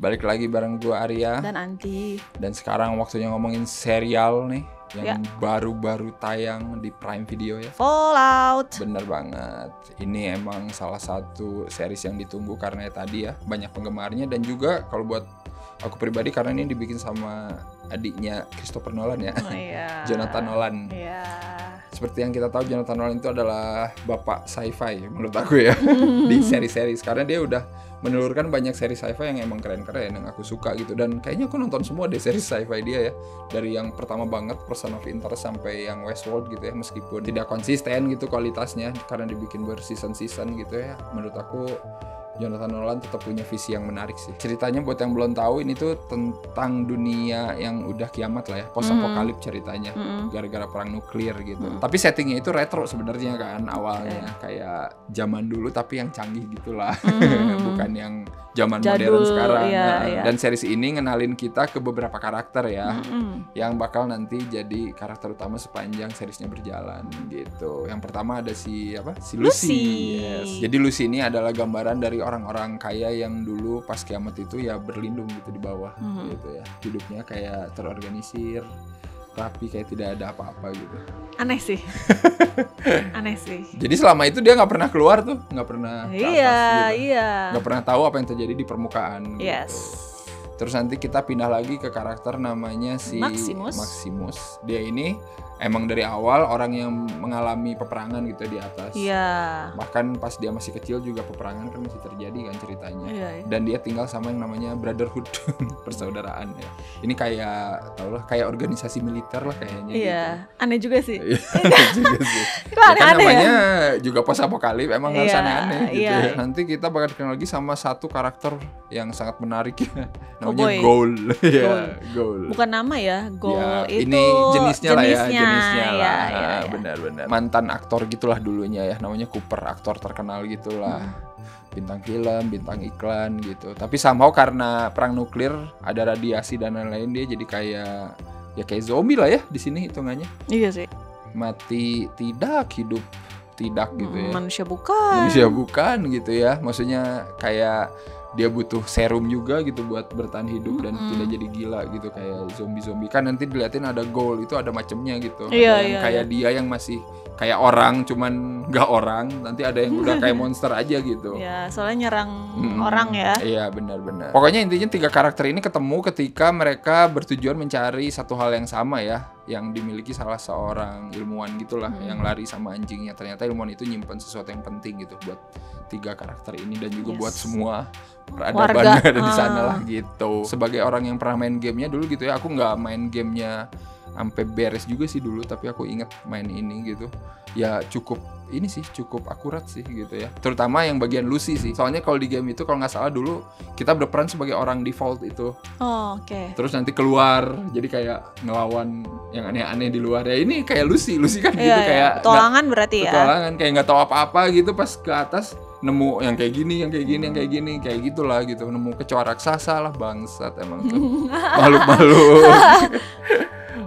Balik lagi bareng gue Arya dan Anti. Dan sekarang waktunya ngomongin serial nih yang baru-baru tayang di Prime Video ya. Fallout. Bener banget. Ini emang salah satu series yang ditunggu karena tadi ya banyak penggemarnya. Dan juga kalau buat aku pribadi karena ini dibikin sama adiknya Christopher Nolan ya. Oh, iya. Jonathan Nolan. Iya. Seperti yang kita tahu, Jonathan Nolan itu adalah bapak sci-fi menurut aku ya di seri-seri. Karena dia udah menelurkan banyak seri sci-fi yang emang keren-keren yang aku suka gitu. Dan kayaknya aku nonton semua deh seri sci-fi dia ya. Dari yang pertama banget Person of Interest sampai yang Westworld gitu ya. Meskipun tidak konsisten gitu kualitasnya karena dibikin berseason-season gitu ya. Menurut aku Jonathan Nolan tetap punya visi yang menarik sih. Ceritanya buat yang belum tahu, ini tuh tentang dunia yang udah kiamat lah ya, post apokalip ceritanya, gara-gara perang nuklir gitu. Tapi settingnya itu retro sebenarnya kan awalnya, kayak zaman dulu tapi yang canggih gitulah, bukan yang zaman modern sekarang. Iya. Dan series ini ngenalin kita ke beberapa karakter ya, yang bakal nanti jadi karakter utama sepanjang seriesnya berjalan gitu. Yang pertama ada si Lucy. Yes. Jadi Lucy ini adalah gambaran dari orang-orang kaya yang dulu pas kiamat itu ya berlindung gitu di bawah gitu ya. Hidupnya kayak terorganisir, rapi, kayak tidak ada apa-apa gitu. Aneh sih. Aneh sih. Jadi selama itu dia nggak pernah keluar tuh, nggak pernah ke atas gitu. Iya. Nggak pernah tahu apa yang terjadi di permukaan. Yes. Gitu. Terus nanti kita pindah lagi ke karakter namanya si Maximus. Dia ini emang dari awal orang yang mengalami peperangan gitu di atas. Iya. Bahkan pas dia masih kecil juga peperangan kan masih terjadi kan ceritanya. Iya. Dan dia tinggal sama yang namanya Brotherhood, persaudaraan ya. Ini kayak tau lah, kayak organisasi militer lah kayaknya. Iya. Gitu. Aneh juga sih. Juga sih. Itu aneh-aneh kan namanya ya? juga post apokalip, emang harus aneh-aneh gitu iya. ya. Nanti kita bakal kenal lagi sama satu karakter yang sangat menarik ya. Namanya Boy. Goal. Ya, Goal. Bukan nama ya, Goal ya, itu ini jenisnya lah ya, jenisnya lah. Iya. Benar-benar. Mantan aktor gitulah dulunya ya, namanya Cooper, aktor terkenal gitulah. Bintang film, bintang iklan gitu. Tapi somehow karena perang nuklir, ada radiasi dan lain-lain, dia jadi kayak zombie lah ya di sini hitungannya. Iya sih. Mati tidak, hidup tidak gitu ya. Manusia bukan gitu ya. Maksudnya kayak dia butuh serum juga gitu buat bertahan hidup dan tidak jadi gila gitu kayak zombie kan. Nanti diliatin ada Goal itu ada macemnya gitu. Iya, ada yang kayak dia yang masih kayak orang cuman nggak orang, nanti ada yang udah kayak monster aja gitu. Ya, soalnya nyerang orang ya. Iya, benar-benar. Pokoknya intinya 3 karakter ini ketemu ketika mereka bertujuan mencari satu hal yang sama ya, yang dimiliki salah seorang ilmuwan gitulah, yang lari sama anjingnya. Ternyata ilmuwan itu nyimpen sesuatu yang penting gitu buat 3 karakter ini dan juga buat semua peradaban yang ada di sana lah gitu. Sebagai orang yang pernah main gamenya dulu gitu ya, aku nggak main gamenya sampai beres juga sih dulu, tapi aku inget main ini gitu. Ya cukup akurat sih gitu ya. Terutama yang bagian Lucy sih. Soalnya kalau di game itu kalau nggak salah dulu kita berperan sebagai orang default itu. Oh, oke. Terus nanti keluar jadi kayak ngelawan yang aneh-aneh di luar. Ya ini kayak Lucy kan gitu kayak petualangan berarti ya. Petualangan kayak nggak tahu apa-apa gitu, pas ke atas nemu yang kayak gini, kayak gitulah gitu. Nemu kecoa raksasa lah, bangsat emang tuh.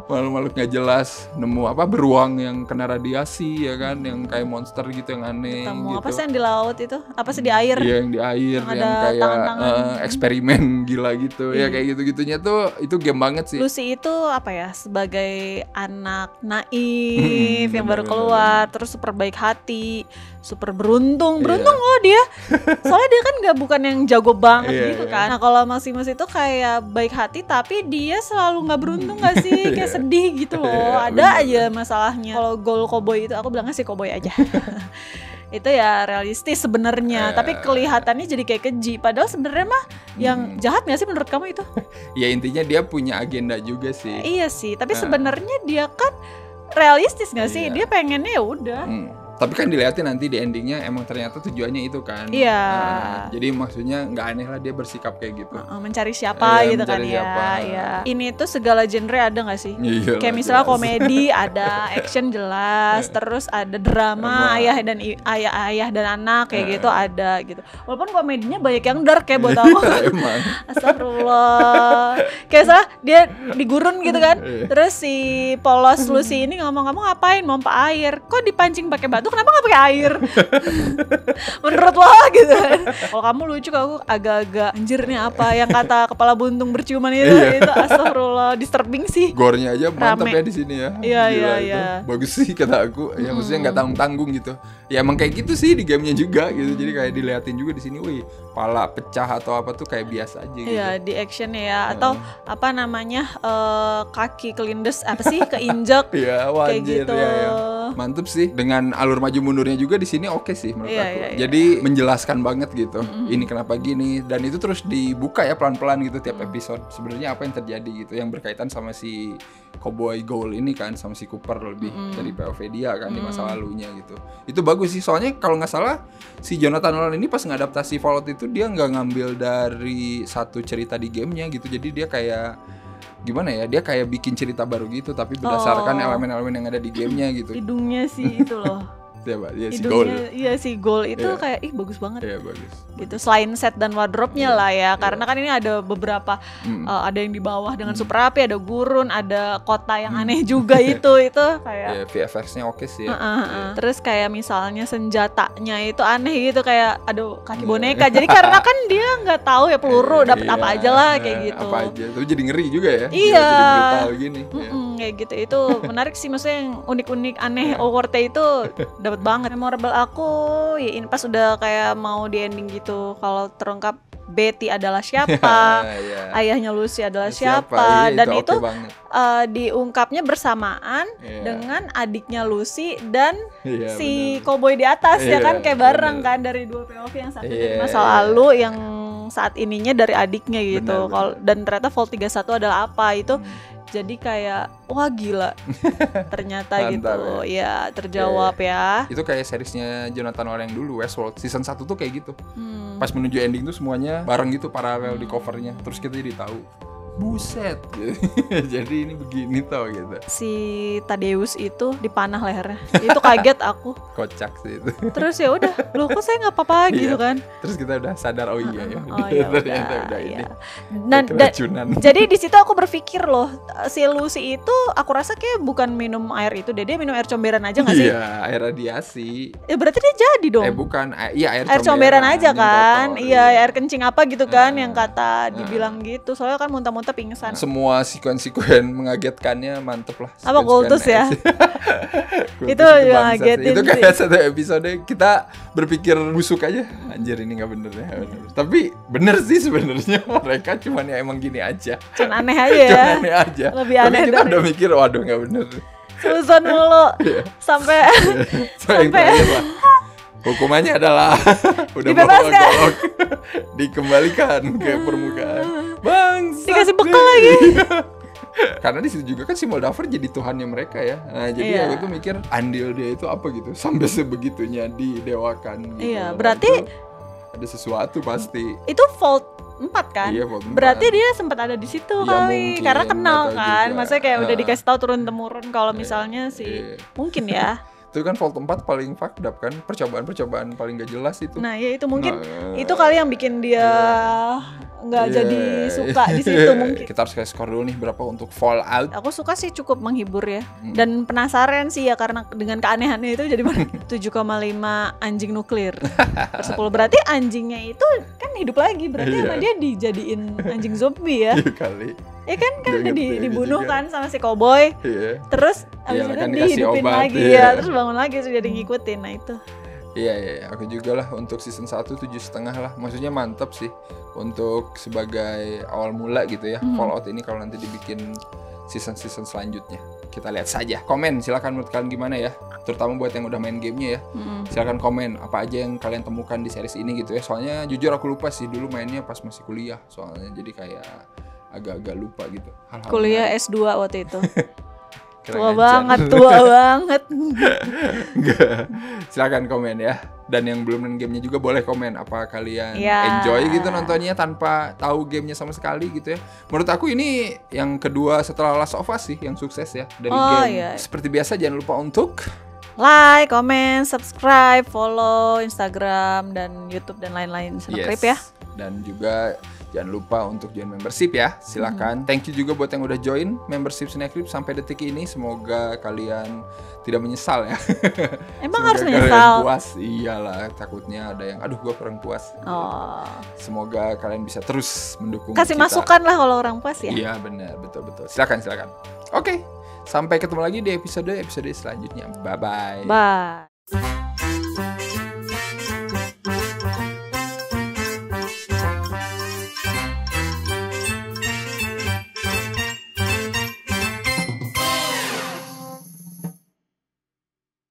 Makhluk nggak jelas, nemu beruang yang kena radiasi ya kan, yang kayak monster gitu yang aneh. Ketemu gitu. apa sih yang di laut itu? Apa sih di air? Iya, yang di air, yang kayak eksperimen gila gitu. Ya kayak gitu-gitunya tuh itu game banget sih. Lucy itu apa ya? Sebagai anak naif yang baru keluar, terus super baik hati, super beruntung loh dia. Soalnya dia kan bukan yang jago banget gitu kan. Nah, kalau Maximus itu kayak baik hati tapi dia selalu nggak beruntung nggak sih? Kayak sedih gitu loh. Ada aja masalahnya. Kalau Goal Cowboy itu aku bilangnya sih cowboy aja. Itu ya realistis sebenarnya, tapi kelihatannya jadi kayak keji. Padahal sebenarnya mah yang jahat nggak sih menurut kamu itu? Ya intinya dia punya agenda juga sih. Iya sih, tapi sebenarnya dia kan realistis nggak sih? Dia pengennya ya udah. Tapi kan dilihatin nanti di endingnya emang ternyata tujuannya itu kan. Iya. Jadi maksudnya nggak aneh lah dia bersikap kayak gitu. Mencari siapa gitu mencari kan siapa. ya. Ini tuh segala genre ada nggak sih? Iyalah, kayak misalnya jelas. komedi ada, action jelas, terus ada drama ayah dan anak kayak gitu ada gitu. Walaupun komedinya banyak yang dark kayak buat aku. Emang. Astagfirullah. Kayak salah dia di gurun gitu kan. Terus si polos Lucy ini ngomong-ngomong ngapain? Mompa air. Kok dipancing pakai batu? itu kenapa nggak pakai air? Menurut lo gitu kan. Kalau kamu lucu, aku agak-agak anjir nih apa yang kata kepala buntung berciuman itu astagfirullah, disturbing sih. Gore-nya aja mantap Rame. ya di sini ya. Iya, Gila iya, itu. iya. Bagus sih kata aku. Ya maksudnya nggak tanggung-tanggung gitu. Ya emang kayak gitu sih di gamenya juga gitu. Jadi kayak diliatin juga di sini, wih, pala pecah atau apa tuh kayak biasa aja gitu. Iya, di action ya, atau apa namanya, kaki kelindes apa sih, keinjek. Iya, Kayak wajir gitu. ya. Mantep sih. Dengan alur maju mundurnya juga di sini oke sih menurut Iya, aku. iya, iya. Jadi menjelaskan banget gitu. Ini kenapa gini, dan itu terus dibuka ya pelan-pelan gitu tiap episode. Sebenarnya apa yang terjadi gitu yang berkaitan sama si Cowboy Gold ini kan, sama si Cooper lebih dari POV dia kan di masa lalunya gitu. Itu bagus sih, soalnya kalau nggak salah si Jonathan Nolan ini pas ngadaptasi Fallout itu dia nggak ngambil dari satu cerita di gamenya gitu. Jadi dia kayak gimana ya, dia kayak bikin cerita baru gitu tapi berdasarkan elemen-elemen yang ada di gamenya gitu. Hidungnya sih itu loh. Siapa? Ya si Gold. Hidungnya, iya si Gold itu Iya. kayak bagus banget. Iya bagus. Gitu, selain set dan wardrobe-nya lah ya, karena kan ini ada beberapa, ada yang di bawah dengan super api, ada gurun, ada kota yang aneh juga itu kayak Ya VFX-nya oke sih ya. terus kayak misalnya senjatanya itu aneh gitu, kayak ada kaki boneka, jadi karena kan dia nggak tahu ya peluru dapat Iya, apa aja lah kayak gitu. Apa aja, tapi jadi ngeri juga ya. Iya. Jadi brutal gini. Ya. Kayak gitu, itu menarik sih, maksudnya yang unik-unik aneh awkward-nya itu dapat banget. Memorable aku ya ini pas udah kayak mau di ending gitu, kalau terungkap Betty adalah siapa, Iya. ayahnya Lucy adalah siapa, Iya, dan oke itu banget. diungkapnya bersamaan Iya. dengan adiknya Lucy dan Iya, si cowboy di atas ya Iya, kan, kayak bareng bener. kan, dari dua POV, yang satu Iya, dari masa iya. lalu, yang saat ininya dari adiknya gitu. Benar, Kalau dan ternyata Vault 31 adalah apa itu, jadi kayak wah gila ternyata Mantap gitu ya, terjawab ya. Itu kayak seriesnya Jonathan Nolan yang dulu, Westworld season 1 tuh kayak gitu. Pas menuju ending tuh semuanya bareng gitu, paralel di covernya. Terus kita jadi tahu, buset. Jadi ini begini tau gitu. Si Tadeus itu dipanah lehernya, itu kaget aku. Kocak sih itu. Terus ya udah, loh kok saya nggak apa-apa gitu Iya. kan. Terus kita udah sadar, oh iya ya. Oh ya Ternyata udah, udah ini. iya. Dan Keracunan. jadi di situ aku berpikir loh, si Lucy itu aku rasa kayak bukan minum air itu deh, dia minum air comberan aja nggak sih? Iya, air radiasi. Ya berarti dia jadi dong. Bukan, iya air Comberan aja yang kan, kotor, iya air kencing apa gitu kan, yang kata dibilang gitu, soalnya kan muntah-muntah pingsan. Semua sekuen-sekuen mengagetkannya mantep lah. Apa Goltus ya? Kultus Itu juga bangsat sih. ngagetin Itu sih. kayak satu episode kita berpikir busuk aja, anjir ini nggak bener ya. Bener. Tapi bener sih sebenarnya, mereka cuman ya emang gini aja. Cuman aneh aja ya. Cuman aneh aja. Lebih Tapi aneh kita dari- udah mikir, waduh nggak bener. Susun mulu sampai So, yang terakhir lah, hukumannya adalah udah Dibebaskan. golok-golok, dikembalikan ke permukaan. Bangsa. dikasih bekal lagi. Karena di situ juga kan si Moldaver jadi tuhannya mereka ya. Nah, jadi Iya. aku tuh mikir andil dia itu apa gitu sampai sebegitunya didewakan gitu. Iya, Nah, berarti- itu ada sesuatu pasti. Itu Vault 4 kan? Iya, Vault 4. Berarti dia sempat ada di situ Iya, kali, mungkin, karena kenal nggak tahu kan. juga. Maksudnya kayak udah Ah. dikasih tahu turun temurun kalau misalnya si Iya. mungkin ya. Itu kan Vault 4 paling fucked up kan, percobaan-percobaan paling gak jelas itu. Nah, ya itu mungkin Nah, itu kali yang bikin dia nggak Iya. jadi suka di situ mungkin. Kita harus kasih skor dulu nih berapa untuk Fallout. Aku suka sih, cukup menghibur ya. Dan penasaran sih ya, karena dengan keanehannya itu jadi 7,5 anjing nuklir per 10. Berarti anjingnya itu kan hidup lagi, berarti Iya. sama dia dijadiin anjing zombie ya. Iya kali. Ya kan Nggak ngerti ini dibunuh juga. kan sama si cowboy. Iya. Terus Iya, abis itu kan dikasih dihidupin obat, lagi iya. ya, terus bangun lagi, terus jadi ngikutin. Nah itu Iya, aku juga lah untuk season 1 7,5 lah. Maksudnya mantep sih untuk sebagai awal mula gitu ya. Fallout ini kalau nanti dibikin season-season selanjutnya. Kita lihat saja. Komen silakan menurut kalian gimana ya. Terutama buat yang udah main gamenya ya. Silakan komen apa aja yang kalian temukan di series ini gitu ya. Soalnya jujur aku lupa sih dulu mainnya pas masih kuliah. Soalnya jadi kayak agak-agak lupa gitu. Hal-hal kuliah menarik. S2 waktu itu. Kurang Tua ajar. banget, tua banget. Enggak. Silakan komen ya. Dan yang belum main gamenya juga boleh komen apa kalian Ya. enjoy gitu nontonnya tanpa tahu gamenya sama sekali gitu ya. Menurut aku ini yang kedua setelah Last of Us sih yang sukses ya dari Oh, game. iya. Seperti biasa jangan lupa untuk Like, comment, subscribe, follow Instagram dan YouTube dan lain-lain. Snapcrip ya. Dan juga Jangan lupa untuk join membership ya, silakan. Thank you juga buat yang udah join membership Snackgrip sampai detik ini. Semoga kalian tidak menyesal ya. Emang Semoga harus kalian menyesal? puas, iyalah. Takutnya ada yang, aduh gue kurang puas. Oh, Semoga kalian bisa terus mendukung kasih kita. masukan lah kalau orang puas ya. Iya benar, betul. Silakan. Oke, sampai ketemu lagi di episode selanjutnya. Bye bye. Bye.